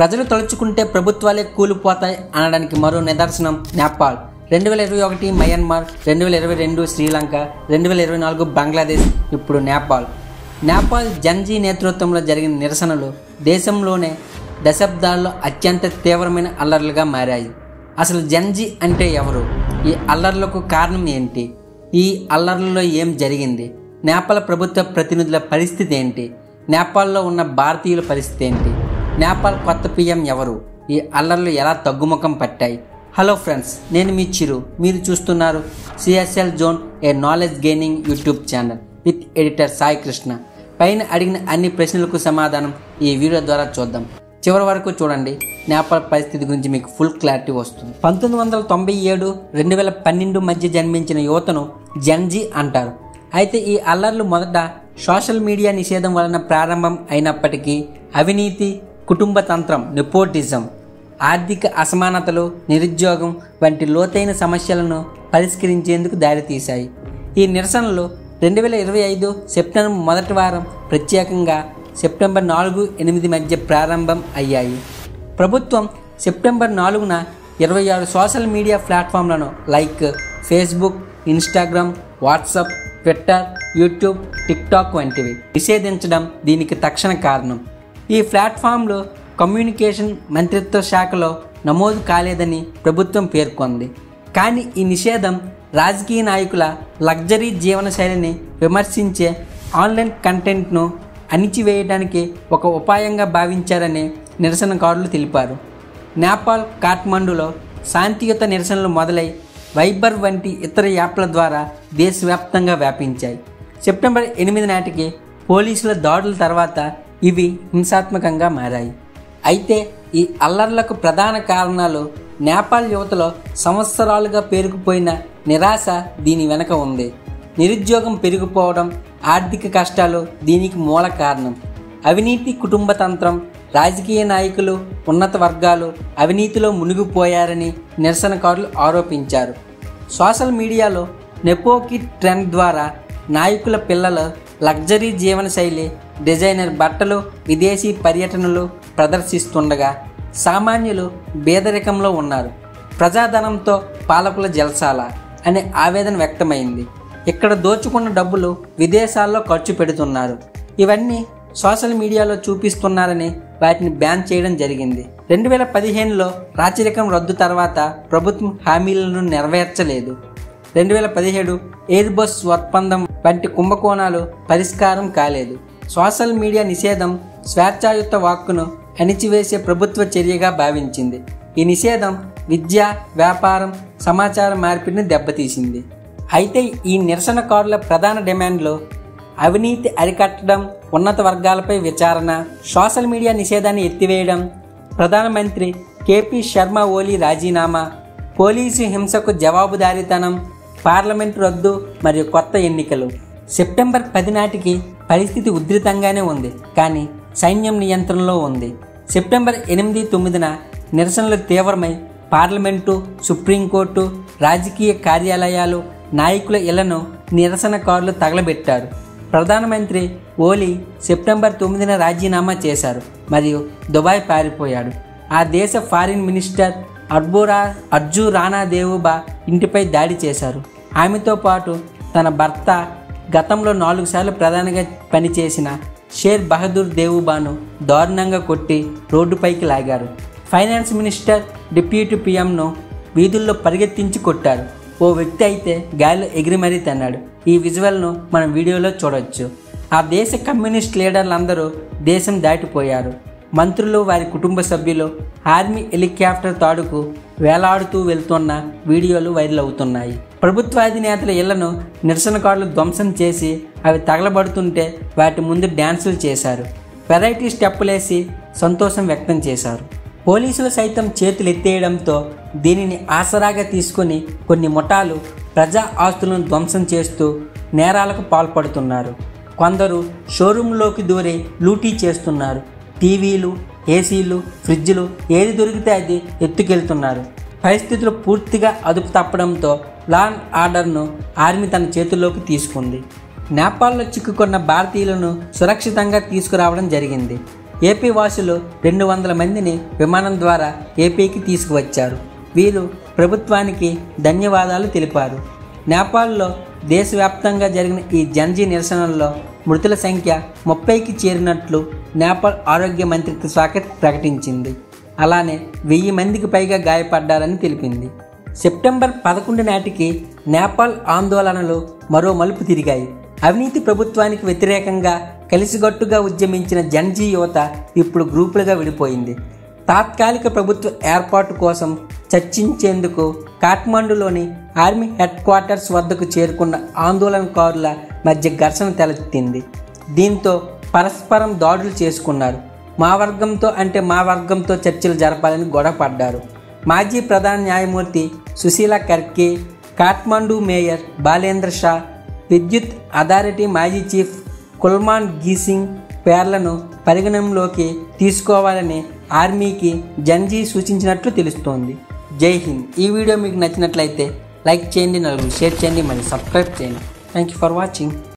ప్రజలు తలుచుకుంటే ప్రభుత్వాలే కూలిపోతాయి అనడానికి మరో నిదర్శనం నేపాల్. 2021 మయన్మార్, 2022 శ్రీలంక, 2024 బంగ్లాదేశ్, ఇప్పుడు నేపాల్. నేపాల్ జన్జీ నేతృత్వంలో జరిగిన నిరసనలు దేశంలోనే దశాబ్దాల్లో అత్యంత తీవ్రమైన అల్లర్లుగా మారాయి. అసలు జన్జీ అంటే ఎవరు? ఈ అల్లర్లకు కారణం ఏంటి? ఈ అల్లర్లలో ఏం జరిగింది? నేపాల్ ప్రభుత్వ ప్రతినిధుల పరిస్థితి ఏంటి? నేపాల్లో ఉన్న భారతీయుల పరిస్థితి ఏంటి? నేపాల్ కొత్త పిఎం ఎవరు? ఈ అల్లర్లు ఎలా తగ్గుముఖం పట్టాయి? హలో ఫ్రెండ్స్, నేను మీ చిరు. మీరు చూస్తున్నారు CSL zone, A knowledge gaining YouTube channel with editor Sai Krishna. పైన అడిగిన అన్ని ప్రశ్నలకు సమాధానం ఈ వీడియో ద్వారా చూద్దాం. చివరి వరకు చూడండి. నేపాల్ పరిస్థితి గురించి మీకు ఫుల్ క్లారిటీ వస్తుంది. 1997, 2012 మధ్య జన్మించిన యువతను జన్జీ అంటారు. అయితే ఈ అల్లర్లు మొదట సోషల్ మీడియా నిషేధం వలన ప్రారంభం అయినప్పటికీ అవినీతి, కుటుంబ తంత్రం, నెపోటిజం, ఆర్థిక అసమానతలు, నిరుద్యోగం వంటి లోతైన సమస్యలను పరిష్కరించేందుకు దారితీశాయి. ఈ నిరసనలు 2025 సెప్టెంబర్ మొదటి వారం, ప్రత్యేకంగా సెప్టెంబర్ 4, 8 మధ్య ప్రారంభం అయ్యాయి. ప్రభుత్వం సెప్టెంబర్ 4న 26 సోషల్ మీడియా ప్లాట్ఫామ్లను like Facebook, Instagram, WhatsApp, Twitter, YouTube, TikTok వంటివి నిషేధించడం దీనికి తక్షణ కారణం. ఈ ప్లాట్ఫామ్లు కమ్యూనికేషన్ మంత్రిత్వ శాఖలో నమోదు కాలేదని ప్రభుత్వం పేర్కొంది. కానీ ఈ నిషేధం రాజకీయ నాయకుల లగ్జరీ జీవనశైలిని విమర్శించే ఆన్లైన్ కంటెంట్ను అణిచివేయడానికి ఒక ఉపాయంగా భావించారని నిరసనకారులు తెలిపారు. నేపాల్ కాఠ్మండూలో శాంతియుత నిరసనలు మొదలై వైబర్ వంటి ఇతర యాప్ల ద్వారా దేశవ్యాప్తంగా వ్యాపించాయి. సెప్టెంబర్ 8 నాటికి పోలీసుల దాడుల తర్వాత ఇవి హింసాత్మకంగా మారాయి. అయితే ఈ అల్లర్లకు ప్రధాన కారణాలు నేపాల్ యువతలో సంవత్సరాలుగా పేరుకుపోయిన నిరాశ దీని వెనక ఉంది. నిరుద్యోగం పెరిగిపోవడం, ఆర్థిక కష్టాలు దీనికి మూల కారణం. అవినీతి, కుటుంబ తంత్రం, రాజకీయ నాయకులు, ఉన్నత వర్గాలు అవినీతిలో మునిగిపోయారని నిరసనకారులు ఆరోపించారు. సోషల్ మీడియాలో నెపోకి ట్రెండ్ ద్వారా నాయకుల పిల్లల లగ్జరీ జీవనశైలి, డిజైనర్ బట్టలు, విదేశీ పర్యటనలు ప్రదర్శిస్తుండగా సామాన్యులు పేదరికంలో ఉన్నారు. ప్రజాధనంతో పాలకుల జల్సాల అనే ఆవేదన వ్యక్తమైంది. ఇక్కడ దోచుకున్న డబ్బులు విదేశాల్లో ఖర్చు పెడుతున్నారు. ఇవన్నీ సోషల్ మీడియాలో చూపిస్తున్నారని వాటిని బ్యాన్ చేయడం జరిగింది. 2015లో రాచరికం రద్దు తర్వాత ప్రభుత్వం హామీలను నెరవేర్చలేదు. 2017 ఎయిర్ బస్ ఒప్పందం వంటి కుంభకోణాలు పరిష్కారం కాలేదు. సోషల్ మీడియా నిషేధం స్వేచ్ఛాయుత వాక్కును అణిచివేసే ప్రభుత్వ చర్యగా భావించింది. ఈ నిషేధం విద్య, వ్యాపారం, సమాచార మార్పిడిని దెబ్బతీసింది. అయితే ఈ నిరసనకారుల ప్రధాన డిమాండ్లు అవినీతి అరికట్టడం, ఉన్నత వర్గాలపై విచారణ, సోషల్ మీడియా నిషేధాన్ని ఎత్తివేయడం, ప్రధానమంత్రి కేపీ శర్మ ఓలీ రాజీనామా, పోలీసు హింసకు జవాబుదారీతనం, పార్లమెంటు రద్దు మరియు కొత్త ఎన్నికలు. సెప్టెంబర్ 10 నాటికి పరిస్థితి ఉధృతంగానే ఉంది, కానీ సైన్యం నియంత్రణలో ఉంది. సెప్టెంబర్ 8, 9న నిరసనలు తీవ్రమై పార్లమెంటు, సుప్రీంకోర్టు, రాజకీయ కార్యాలయాలు, నాయకుల ఇళ్లను నిరసనకారులు తగలబెట్టారు. ప్రధానమంత్రి ఓలీ సెప్టెంబర్ 9న రాజీనామా చేశారు మరియు దుబాయ్ పారిపోయాడు. ఆ దేశ ఫారిన్ మినిస్టర్ అర్జు రాణా దేవుబా ఇంటిపై దాడి చేశారు. ఆమెతో పాటు తన భర్త, గతంలో 4 సార్లు ప్రధానిగా పనిచేసిన షేర్ బహదూర్ దేవుబాను దారుణంగా కొట్టి రోడ్డుపైకి లాగారు. ఫైనాన్స్ మినిస్టర్, డిప్యూటీ పీఎంను వీధుల్లో పరిగెత్తించి కొట్టారు. ఓ వ్యక్తి అయితే గాలిలో ఎగిరి మరీ తన్నాడు. ఈ విజువల్ను మనం వీడియోలో చూడవచ్చు. ఆ దేశ కమ్యూనిస్ట్ లీడర్లందరూ దేశం దాటిపోయారు. మంత్రులు, వారి కుటుంబ సభ్యులు ఆర్మీ హెలికాప్టర్ తాడుకు వేలాడుతూ వెళ్తున్న వీడియోలు వైరల్ అవుతున్నాయి. ప్రభుత్వాధినేతల ఇళ్లను నిరసనకారులు ధ్వంసం చేసి అవి తగలబడుతుంటే వాటి ముందు డ్యాన్సులు చేశారు. వెరైటీ స్టెప్పులేసి సంతోషం వ్యక్తం చేశారు. పోలీసులు సైతం చేతులు ఎత్తేయడంతో దీనిని ఆసరాగా తీసుకుని కొన్ని ముఠాలు ప్రజా ఆస్తులను ధ్వంసం చేస్తూ నేరాలకు పాల్పడుతున్నారు. కొందరు షోరూంలోకి దూరి లూటీ చేస్తున్నారు. టీవీలు, ఏసీలు, ఫ్రిడ్జ్లు ఏది దొరికితే అది ఎత్తుకెళ్తున్నారు. పరిస్థితులు పూర్తిగా అదుపు తప్పడంతో లా అండ్ ఆర్డర్ను ఆర్మీ తన చేతుల్లోకి తీసుకుంది. నేపాల్లో చిక్కుకున్న భారతీయులను సురక్షితంగా తీసుకురావడం జరిగింది. ఏపీ వాసులు 200 మందిని విమానం ద్వారా ఏపీకి తీసుకువచ్చారు. వీరు ప్రభుత్వానికి ధన్యవాదాలు తెలిపారు. నేపాల్లో దేశవ్యాప్తంగా జరిగిన ఈ జన్జీ నిరసనల్లో మృతుల సంఖ్య 30కి చేరినట్లు నేపాల్ ఆరోగ్య మంత్రిత్వ శాఖ ప్రకటించింది. అలానే 1000 మందికి పైగా గాయపడ్డారని తెలిపింది. సెప్టెంబర్ 11 నాటికి నేపాల్ ఆందోళనలు మరో మలుపు తిరిగాయి. అవినీతి ప్రభుత్వానికి వ్యతిరేకంగా కలిసిగట్టుగా ఉద్యమించిన జన్జీ యువత ఇప్పుడు గ్రూపులుగా విడిపోయింది. తాత్కాలిక ప్రభుత్వ ఏర్పాటు కోసం చర్చించేందుకు కాఠ్మండూలోని ఆర్మీ హెడ్ క్వార్టర్స్ వద్దకు చేరుకున్న ఆందోళనకారుల మధ్య ఘర్షణ తలెత్తింది. దీంతో పరస్పరం దాడులు చేసుకున్నారు. మా వర్గంతో చర్చలు జరపాలని గొడవపడ్డారు. మాజీ ప్రధాన న్యాయమూర్తి సుశీల కర్కే, కాఠ్మండూ మేయర్ బాలేంద్ర షా, విద్యుత్ అథారిటీ మాజీ చీఫ్ కుల్మాన్ గీసింగ్ పేర్లను పరిగణనలోకి తీసుకోవాలని ఆర్మీకి జన్జీ సూచించినట్లు తెలుస్తోంది. జై హింద్. ఈ వీడియో మీకు నచ్చినట్లయితే లైక్ చేయండి, నలుగురు షేర్ చేయండి, మరియు సబ్స్క్రైబ్ చేయండి. Thank you for watching.